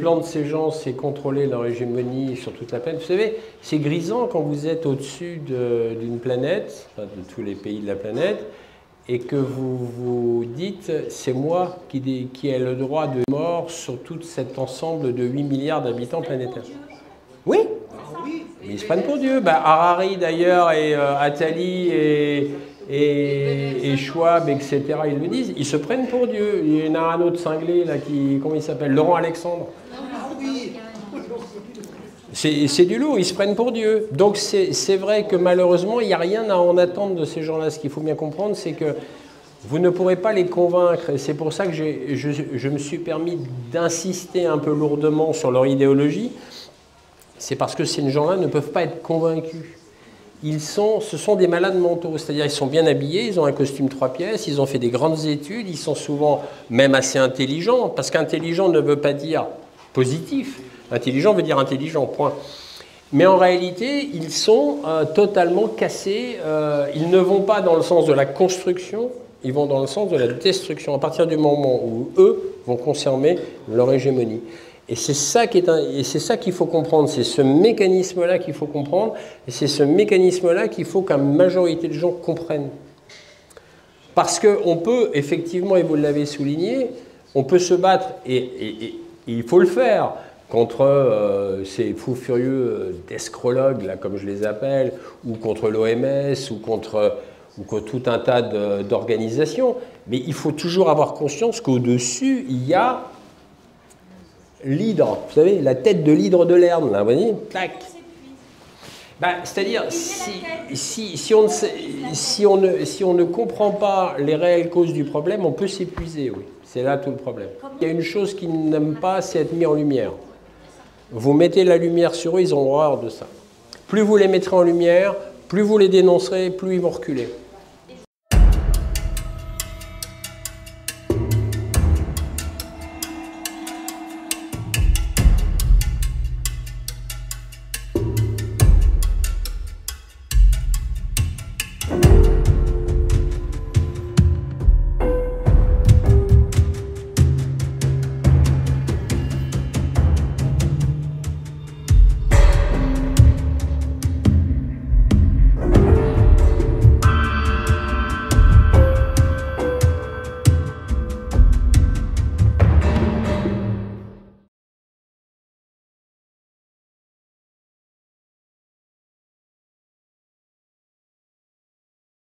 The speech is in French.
plan de ces gens, c'est contrôler leur hégémonie sur toute la planète. Vous savez, c'est grisant quand vous êtes au-dessus d'une planète, enfin, de tous les pays de la planète, et que vous vous dites, c'est moi qui ai le droit de mort sur tout cet ensemble de 8 milliards d'habitants planétaires. Oui, mais ils se prennent pour Dieu. Bah, Harari d'ailleurs, et Attali, et Schwab, etc., ils le disent, ils se prennent pour Dieu. Il y en a un autre cinglé, là, comment il s'appelle? Laurent Alexandre. C'est du lourd, ils se prennent pour Dieu. Donc c'est vrai que malheureusement, il n'y a rien à en attendre de ces gens-là. Ce qu'il faut bien comprendre, c'est que vous ne pourrez pas les convaincre. Et c'est pour ça que je me suis permis d'insister un peu lourdement sur leur idéologie. C'est parce que ces gens-là ne peuvent pas être convaincus. Ce sont des malades mentaux, c'est-à-dire ils sont bien habillés, ils ont un costume 3 pièces, ils ont fait des grandes études, ils sont souvent même assez intelligents, parce qu'intelligent ne veut pas dire positif. Intelligent veut dire intelligent, point. Mais en réalité, ils sont totalement cassés. Ils ne vont pas dans le sens de la construction, ils vont dans le sens de la destruction, à partir du moment où eux vont conserver leur hégémonie. Et c'est ça qu'il faut comprendre, c'est ce mécanisme-là qu'il faut comprendre, et c'est ce mécanisme-là qu'il faut qu'une majorité de gens comprennent. Parce qu'on peut, effectivement, et vous l'avez souligné, on peut se battre, et il faut le faire, contre ces fous furieux d'escrologues, là, comme je les appelle, ou contre l'OMS, ou contre tout un tas d'organisations. Mais il faut toujours avoir conscience qu'au-dessus, il y a l'hydre. Vous savez, la tête de l'hydre de Lerne, là, vous voyez, tac. Ben, c'est-à-dire, si on ne comprend pas les réelles causes du problème, on peut s'épuiser, oui. C'est là tout le problème. Il y a une chose qu'ils n'aiment pas, c'est être mis en lumière. Vous mettez la lumière sur eux, ils ont horreur de ça. Plus vous les mettrez en lumière, plus vous les dénoncerez, plus ils vont reculer.